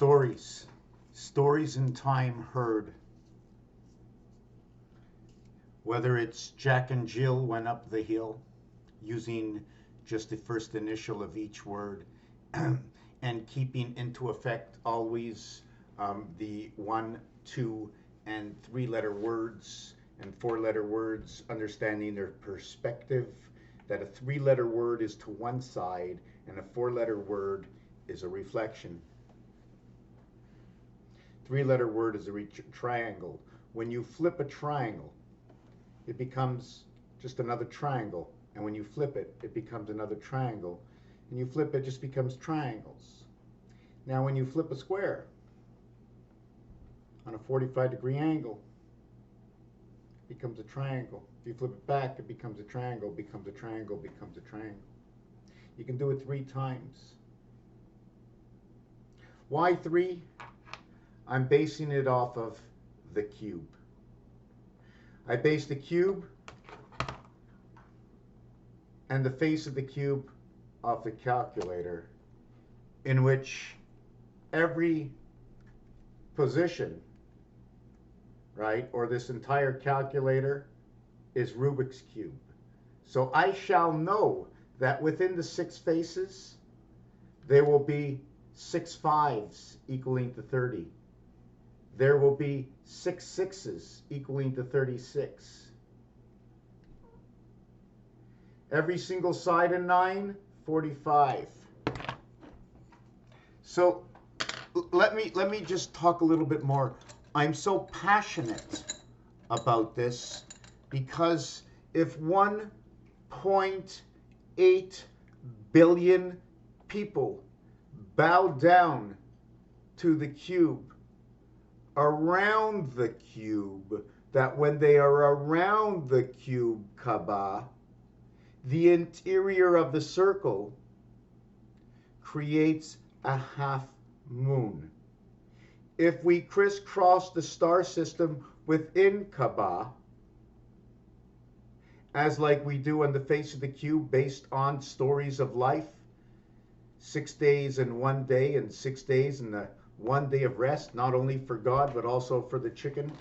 Stories. Stories in time heard. Whether it's Jack and Jill went up the hill, using just the first initial of each word, and keeping into effect always the 1, 2, and 3-letter words and 4-letter words, understanding their perspective, that a 3-letter word is to one side and a 4-letter word is a reflection. 3-letter word is a triangle. When you flip a triangle, it becomes just another triangle. And when you flip it, it becomes another triangle. And you flip it, it just becomes triangles. Now when you flip a square on a 45-degree angle, it becomes a triangle. If you flip it back, it becomes a triangle, becomes a triangle, becomes a triangle. You can do it 3 times. Why 3? I'm basing it off of the cube. I base the cube and the face of the cube off the calculator, in which every position, right, or this entire calculator is Rubik's Cube. So I shall know that within the 6 faces, there will be 6 5s equaling to 30. There will be 6 6s equaling to 36. Every single side of 9, 45. So let me just talk a little bit more. I'm so passionate about this because if 1.8 billion people bow down to the cube, around the cube, that when they are around the cube, Kaaba, the interior of the circle creates a half moon. If we crisscross the star system within Kaaba, as like we do on the face of the cube based on stories of life, 6 days and 1 day, and 6 days and the 1 day of rest, not only for God but also for the chicken.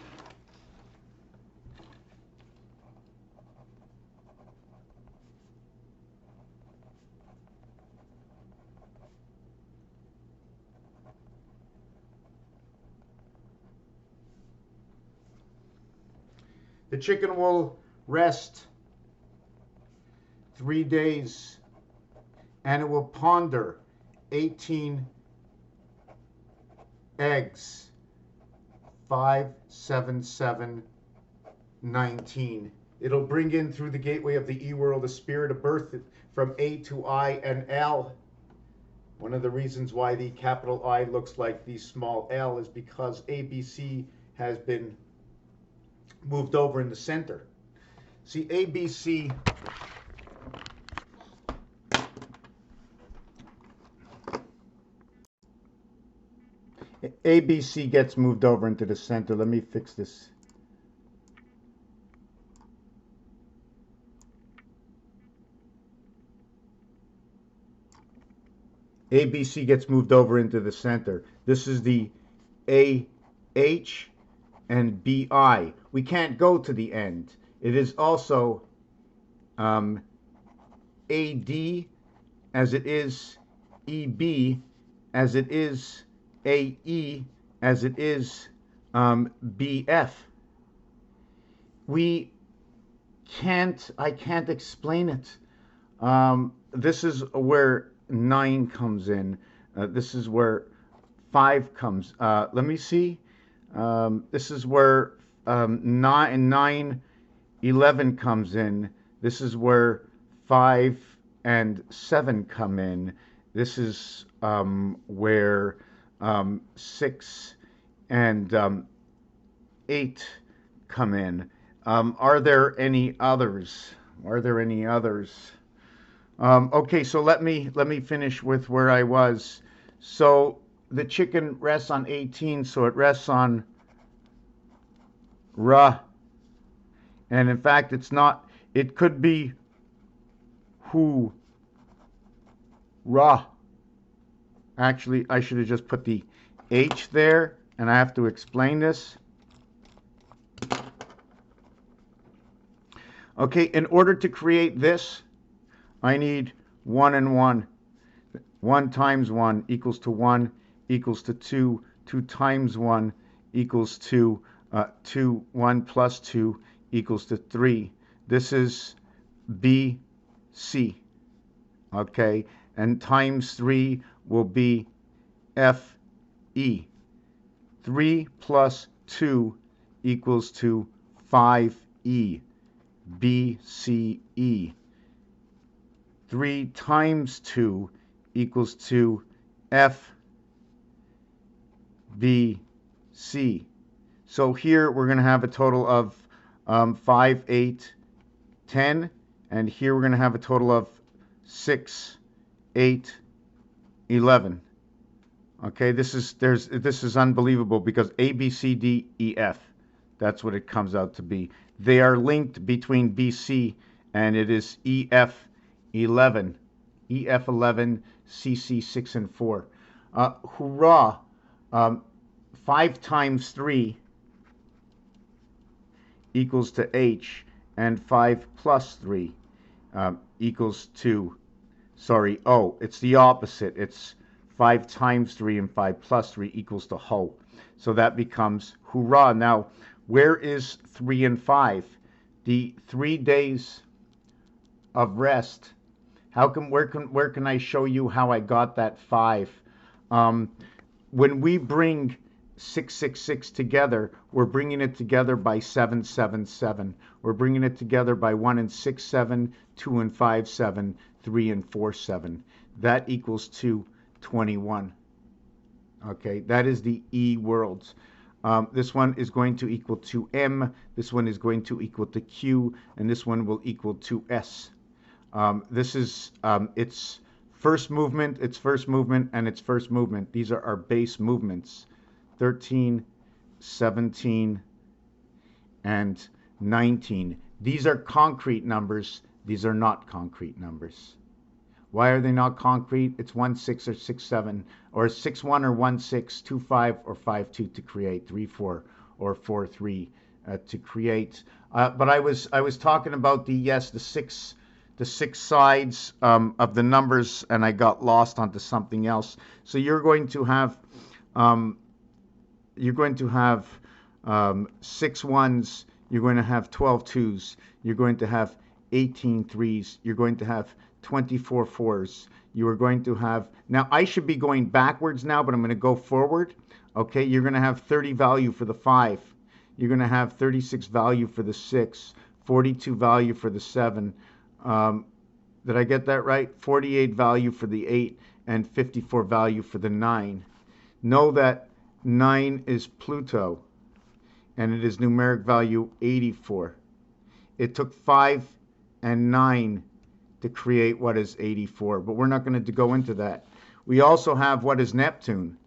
The chicken will rest 3 days and it will ponder 18 eggs. 5, 7, 7, 19. It'll bring in through the gateway of the E-world a spirit of birth from A to I and L. One of the reasons why the capital I looks like the small L is because ABC has been moved over in the center. See, ABC gets moved over into the center. Let me fix this. ABC gets moved over into the center. This is the AH and BI. We can't go to the end. It is also AD as it is EB, as it is AE, as it is BF. I can't explain it. This is where 9 comes in. This is where 5 comes. Let me see. This is where 9, 11 comes in. This is where 5 and 7 come in. This is where 6 and 8 come in. Are there any others? Are there any others? Okay, so let me finish with where I was. So the chicken rests on 18, so it rests on Ra. And in fact, it's not, it could be Hu Ra. Actually, I should have just put the H there, and I have to explain this. Okay, in order to create this, I need 1 and 1. 1 times 1 equals to 1 equals to 2. 2 times 1 equals to 2. 1 plus 2 equals to 3. This is B, C. Okay, and times 3 will be F, E. 3 plus 2 equals to 5E. B, C, E. 3 times 2 equals to F, B, C. So here we're going to have a total of 5, 8, 10. And here we're going to have a total of 6, 8, 11. Okay, this is unbelievable because A, B, C, D, E, F. That's what it comes out to be. They are linked between BC and it is EF 11. EF 11, CC 6 and 4. Hurrah! 5 times 3 equals to H, and 5 plus 3 equals to, sorry, O. It's the opposite. It's 5 times 3 and 5 plus 3 equals to Ho. So that becomes hurrah. Now, where is 3 and 5? The 3 days of rest. Where can I show you how I got that 5? When we bring 666 together, we're bringing it together by 777. We're bringing it together by 1 and 6, 7, 2 and 5, 7, 3 and 4, 7. That equals to 21. Okay, that is the E worlds. This one is going to equal to M, this one is going to equal to Q, and this one will equal to S. This is its first movement, its first movement, and its first movement. These are our base movements. 13, 17, and 19. These are concrete numbers. These are not concrete numbers. Why are they not concrete? It's 1, 6, or 6, 7, or 6, 1, or 1, 6, 2, 5, or 5, 2 to create, 3, 4, or 4, 3 to create. But I was talking about the six sides of the numbers, and I got lost onto something else. So you're going to have 6 ones, you're going to have 12 twos, you're going to have 18 threes, you're going to have 24 fours. You are going to have, now I should be going backwards now, but I'm going to go forward. Okay, you're going to have 30 value for the 5. You're going to have 36 value for the 6, 42 value for the 7. Did I get that right? 48 value for the 8 and 54 value for the 9. Know that 9 is Pluto and it is numeric value 84. It took 5 and 9 to create what is 84, but we're not going to go into that. We also have what is Neptune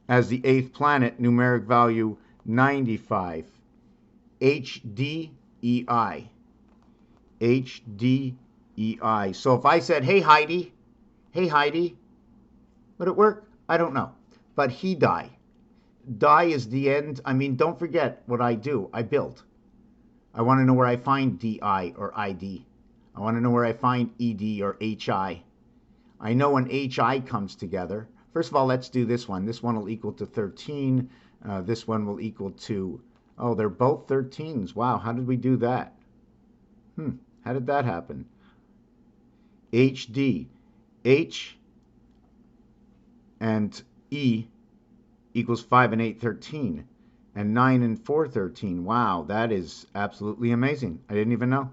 as the 8th planet, numeric value 95. HDEI. HDEI. So if I said, hey Heidi, would it work? I don't know. But he die. Die is the end. I mean, don't forget what I do. I build. I want to know where I find DI or ID. I want to know where I find ED or HI. I know when HI comes together. First of all, let's do this one. This one will equal to 13. This one will equal to, oh, they're both 13s. Wow, how did we do that? How did that happen? HD. H and E equals 5 and 8, 13. And 9 and 4, 13. Wow, that is absolutely amazing. I didn't even know.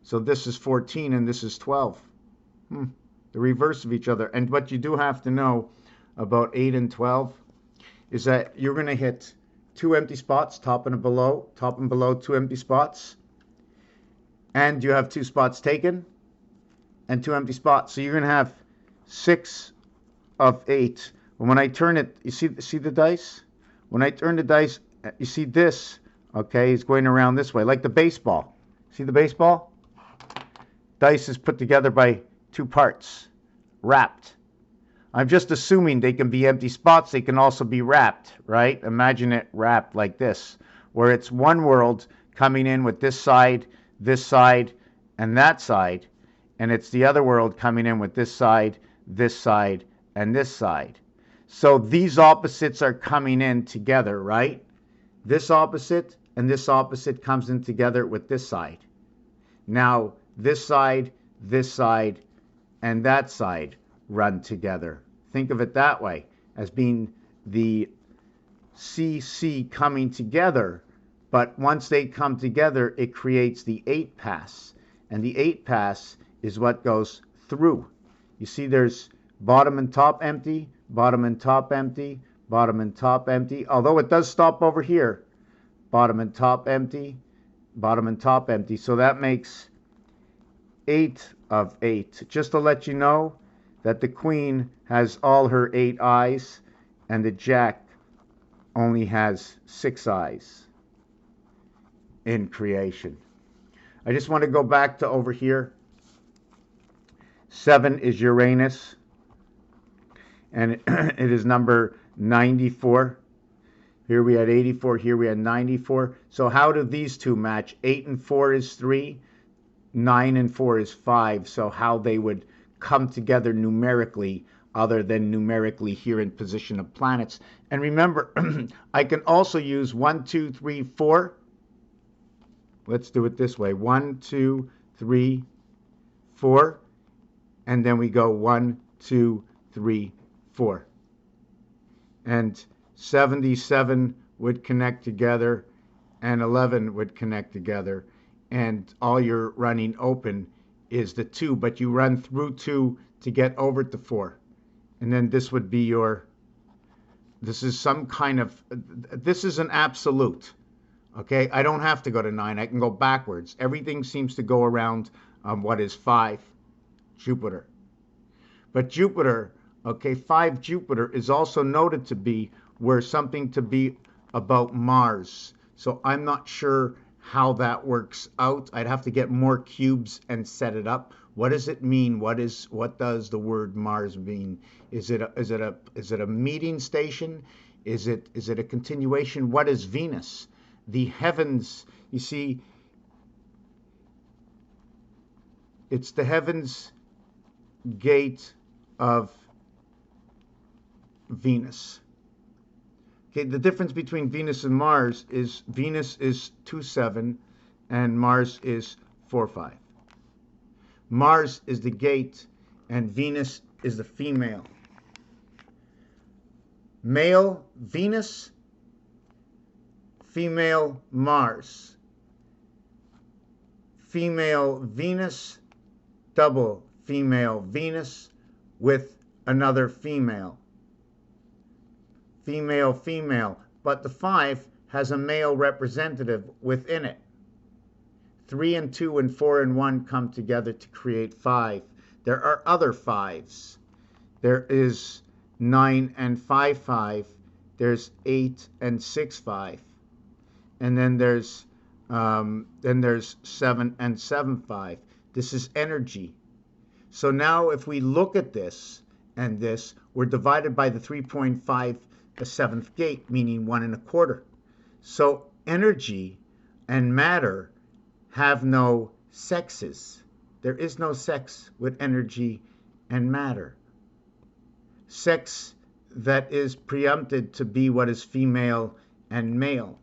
So this is 14 and this is 12. The reverse of each other. And what you do have to know about 8 and 12 is that you're going to hit 2 empty spots, top and below, 2 empty spots. And you have 2 spots taken and 2 empty spots. So you're going to have 6 of 8. When I turn it, you see the dice? When I turn the dice, you see this, okay, is going around this way, like the baseball. See the baseball? Dice is put together by 2 parts, wrapped. I'm just assuming they can be empty spots. They can also be wrapped, right? Imagine it wrapped like this, where it's one world coming in with this side, and that side, and it's the other world coming in with this side, and this side. So these opposites are coming in together, right? This opposite and this opposite comes in together with this side. Now, this side, and that side run together. Think of it that way, as being the CC coming together. But once they come together, it creates the 8 pass. And the 8 pass is what goes through. You see there's bottom and top empty, bottom and top empty, bottom and top empty. Although it does stop over here. Bottom and top empty, bottom and top empty. So that makes 8 of 8. Just to let you know that the queen has all her 8 eyes and the jack only has 6 eyes in creation. I just want to go back to over here. 7 is Uranus, and it is number 94. Here we had 84, here we had 94. So how do these two match? 8 and 4 is 3, 9 and 4 is 5. So how they would come together numerically, other than numerically here in position of planets. And remember, I can also use 1, 2, 3, 4. Let's do it this way. 1, 2, 3, 4. And then we go 1, 2, 3, 4. And 77 would connect together, and 11 would connect together. And all you're running open is the 2, but you run through 2 to get over to 4. And then this would be your, this is some kind of, this is an absolute. Okay, I don't have to go to 9. I can go backwards. Everything seems to go around what is 5, Jupiter. But Jupiter, okay, 5 Jupiter is also noted to be where something to be about Mars. So I'm not sure how that works out. I'd have to get more cubes and set it up. What does it mean? What does the word Mars mean? Is it a meeting station? Is it a continuation? What is Venus? The heavens, you see, it's the heavens gate of Venus. Okay, the difference between Venus and Mars is Venus is 2-7 and Mars is 4-5. Mars is the gate and Venus is the female. Male Venus, female Mars. Female Venus, double female Venus with another female. Female, female, but the 5 has a male representative within it. 3 and 2 and 4 and 1 come together to create 5. There are other 5s. There is 9 and 5, 5. There's 8 and 6, 5. And then there's 7 and 7, 5. This is energy. So now if we look at this and this, we're divided by the 3.5, the 7th gate, meaning 1 1/4. So energy and matter have no sexes. There is no sex with energy and matter. Sex that is preempted to be what is female and male.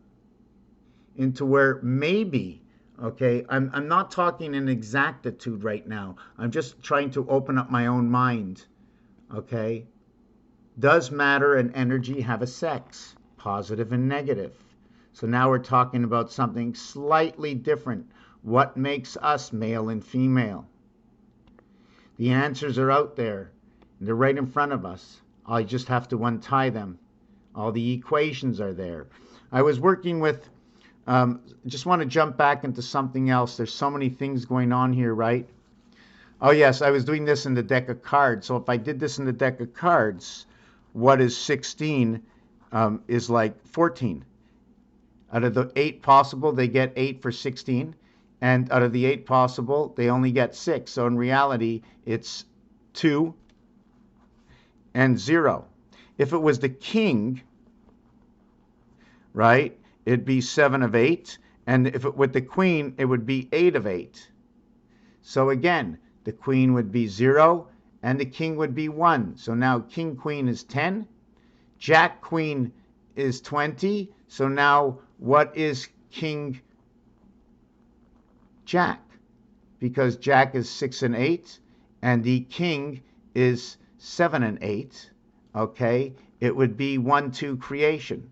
Into where maybe, okay, I'm not talking in exactitude right now. I'm just trying to open up my own mind, okay? Does matter and energy have a sex? Positive and negative. So now we're talking about something slightly different. What makes us male and female? The answers are out there. They're right in front of us. I just have to untie them. All the equations are there. I was working with, just want to jump back into something else. There's so many things going on here, right? Oh yes, I was doing this in the deck of cards. So if I did this in the deck of cards, what is 16 is like 14. Out of the 8 possible, they get 8 for 16. And out of the 8 possible, they only get 6. So in reality, it's 2 and 0. If it was the king, right, it'd be 7 of 8. And if it with the queen, it would be 8 of 8. So again, the queen would be 0 and the king would be 1. So now king queen is 10. Jack queen is 20. So now what is king jack? Because jack is 6 and 8 and the king is 7 and 8. Okay, it would be 1-2 creation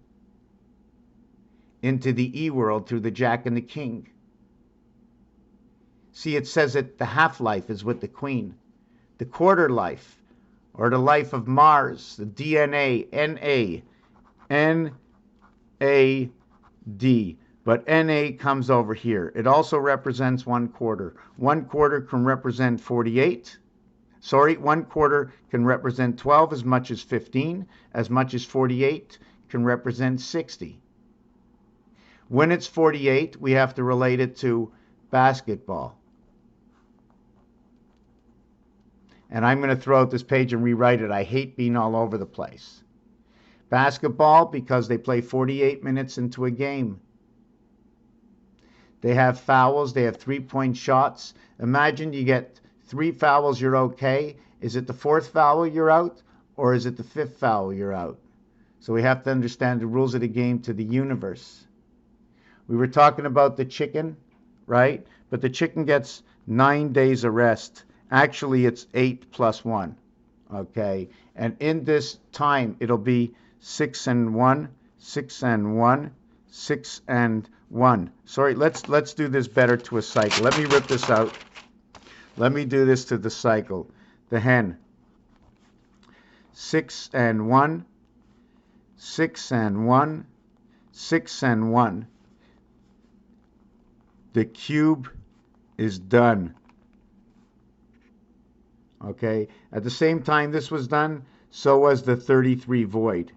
into the E world through the jack and the king. See, it says that the half-life is with the queen. The quarter life, or the life of Mars, the DNA, NAD. But NA comes over here. It also represents 1/4. 1/4 can represent 48. Sorry, 1/4 can represent 12, as much as 15, as much as 48 can represent 60. When it's 48, we have to relate it to basketball. And I'm going to throw out this page and rewrite it. I hate being all over the place. Basketball, because they play 48 minutes into a game. They have fouls. They have 3-point shots. Imagine you get 3 fouls, you're okay. Is it the 4th foul you're out? Or is it the 5th foul you're out? So we have to understand the rules of the game to the universe. We were talking about the chicken, right? But the chicken gets 9 days of rest. Actually, it's 8 plus 1, okay? And in this time, it'll be 6 and 1, 6 and 1, 6 and 1. Sorry, let's do this better to a cycle. Let me rip this out. Let me do this to the cycle. The hen. 6 and 1, 6 and 1, 6 and 1. The cube is done. Okay, at the same time this was done, so was the 33 void.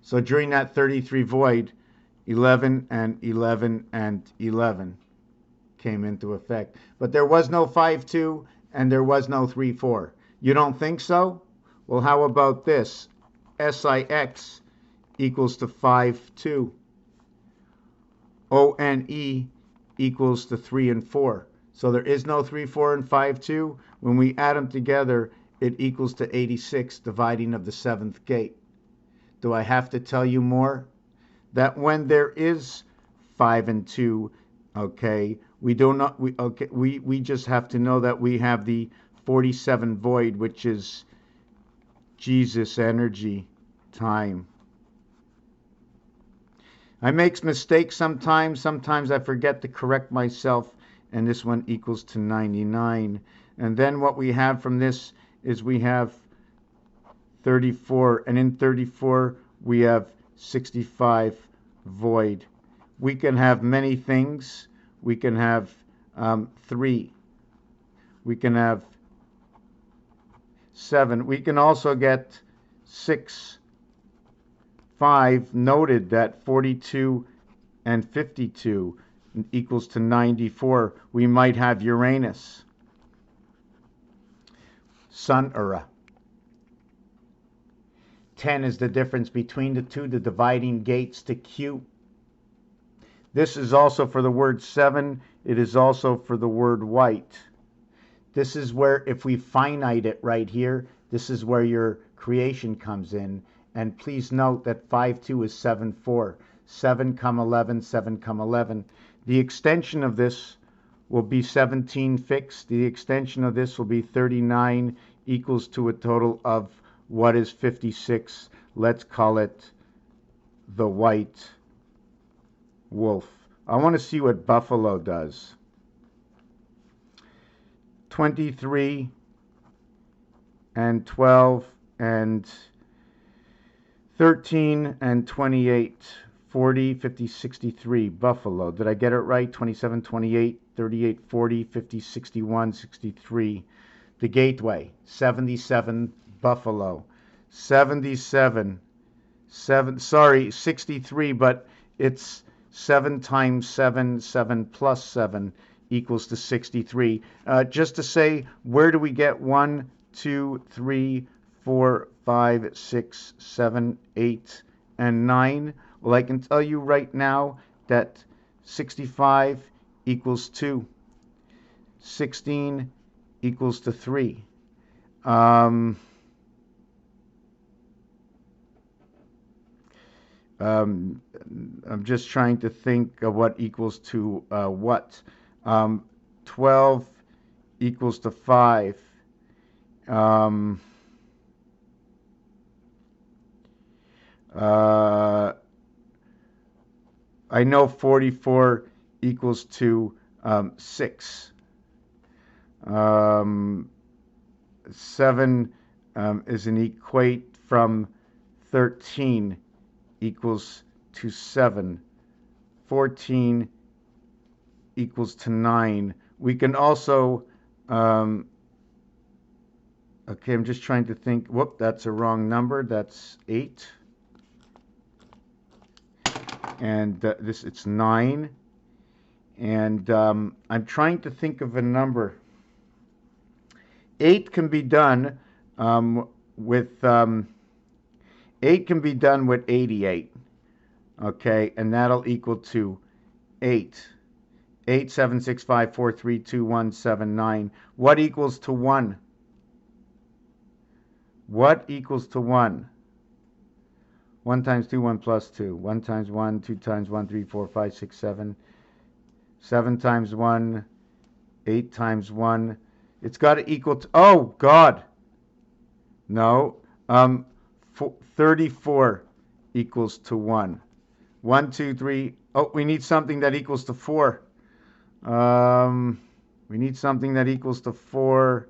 So during that 33 void, 11 and 11 and 11 came into effect. But there was no 5-2 and there was no 3-4. You don't think so? Well, how about this? SIX equals to 5-2. ONE equals to 3 and 4. So there is no 3, 4, and 5-2. When we add them together, it equals to 86, dividing of the 7th gate. Do I have to tell you more? That when there is 5 and 2, okay, we just have to know that we have the 47 void, which is Jesus energy, time. I make mistakes sometimes. Sometimes I forget to correct myself. And this one equals to 99. And then what we have from this is we have 34. And in 34, we have 65 void. We can have many things. We can have 3. We can have 7. We can also get 6, 5. Noted that 42 and 52 equals to 94. We might have Uranus. Sun era. 10 is the difference between the two, the dividing gates to Q. This is also for the word 7. It is also for the word white. This is where, if we finite it right here, this is where your creation comes in. And please note that 5-2 is 7-4. 7 come 11, 7 come 11. The extension of this will be 17 fixed. The extension of this will be 39, equals to a total of what is 56. Let's call it the white wolf. I want to see what buffalo does. 23 and 12 and 13 and 28. 40, 50, 63, buffalo. Did I get it right? 27, 28, 38, 40, 50, 61, 63. The gateway, 77, buffalo. 77, 63, but it's 7 times 7, 7 plus 7 equals to 63. Just to say, where do we get 1, 2, 3, 4, 5, 6, 7, 8, and 9. Well, I can tell you right now that 65 equals 2. 16 equals to 3. I'm just trying to think of what equals to what. 12 equals to 5. I know 44 equals to 6. 7 is an equate from 13 equals to 7. 14 equals to 9. We can also, okay, I'm just trying to think, whoop, that's a wrong number, that's 8. And it's 9. And I'm trying to think of a number. 8 can be done with 8 can be done with 88. Okay, and that'll equal to 8. 8, 7, 6, 5, 4, 3, 2, 1, 7, 9. What equals to 1? What equals to 1? 1 times 2, 1 plus 2. 1 times 1, 2 times 1, 3, 4, 5, 6, 7. 7 times 1, 8 times 1. It's got to equal to, oh, God. No. 34 equals to 1. 1, 2, 3. Oh, we need something that equals to 4. We need something that equals to 4.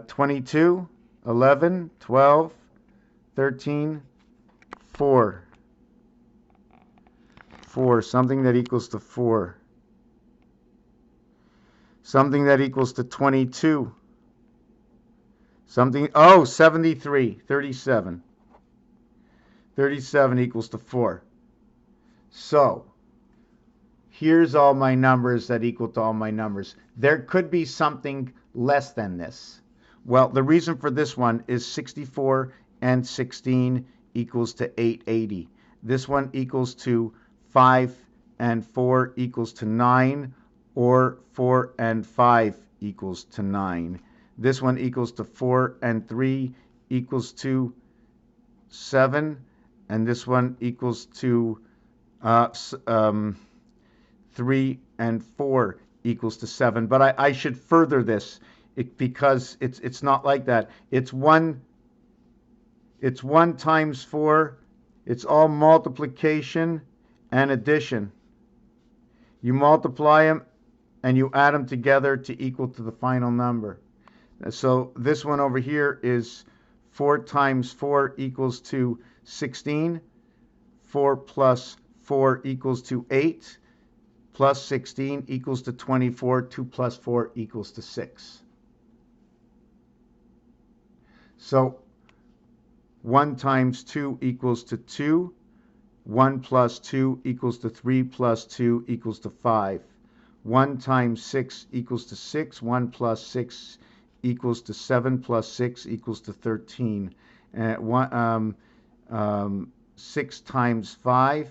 22, 11, 12, 13, 4. 4. Something that equals to 4. Something that equals to 22. Something, oh, 73, 37. 37 equals to 4. So, here's all my numbers that equal to all my numbers. There could be something less than this. Well, the reason for this one is 64 and 16 equals to 880. This one equals to 5 and 4 equals to 9, or 4 and 5 equals to 9. This one equals to 4 and 3 equals to 7, and this one equals to 3 and 4 equals to 7. But I should further this because it's not like that. It's 1 times 4. It's all multiplication and addition. You multiply them and you add them together to equal to the final number. So this one over here is 4 times 4 equals to 16. 4 plus 4 equals to 8. Plus 16 equals to 24. 2 plus 4 equals to 6. So 1 times 2 equals to 2. 1 plus 2 equals to 3 plus 2 equals to 5. 1 times 6 equals to 6. 1 plus 6 equals to 7 plus 6 equals to 13. 6 times 5.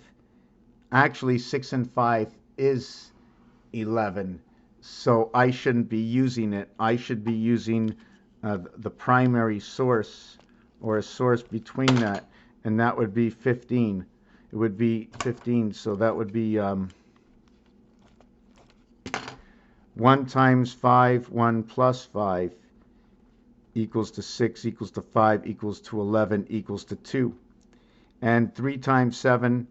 Actually, 6 and 5 is 11. So I shouldn't be using it. I should be using the primary source, or a source between that, and that would be 15. It would be 15, so that would be 1 times 5, 1 plus 5 equals to 6 equals to 5 equals to 11 equals to 2. And 3 times 7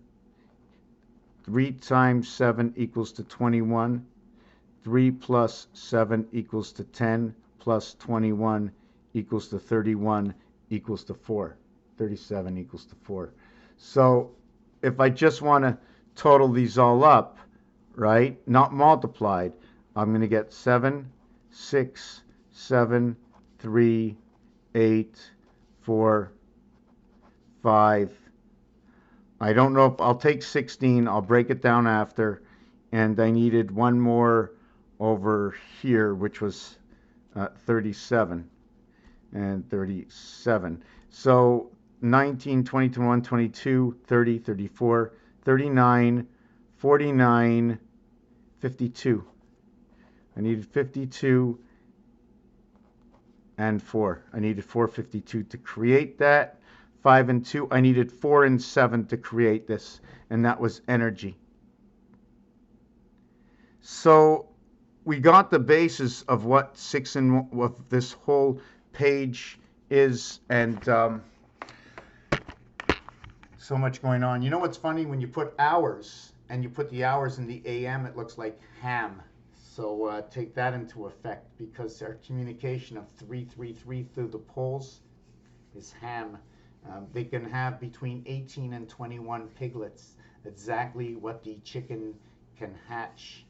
equals to 21. 3 plus 7 equals to 10 plus 21 equals to 31 equals to 4. 37 equals to 4. So if I just want to total these all up, right, not multiplied, I'm going to get 7, 6, 7, 3, 8, 4, 5. I don't know if I'll take 16. I'll break it down after. And I needed one more over here, which was 37. and 37. So 19, 20, 21, 22, 30, 34, 39, 49, 52. I needed 52 and 4. I needed 452 to create that. 5 and 2. I needed 4 and 7 to create this, and that was energy. So we got the basis of what 6 and of this whole page is, and so much going on. You know what's funny? When you put hours and you put the hours in the AM, it looks like ham. So take that into effect, because our communication of 333 through the poles is ham. They can have between 18 and 21 piglets, exactly what the chicken can hatch.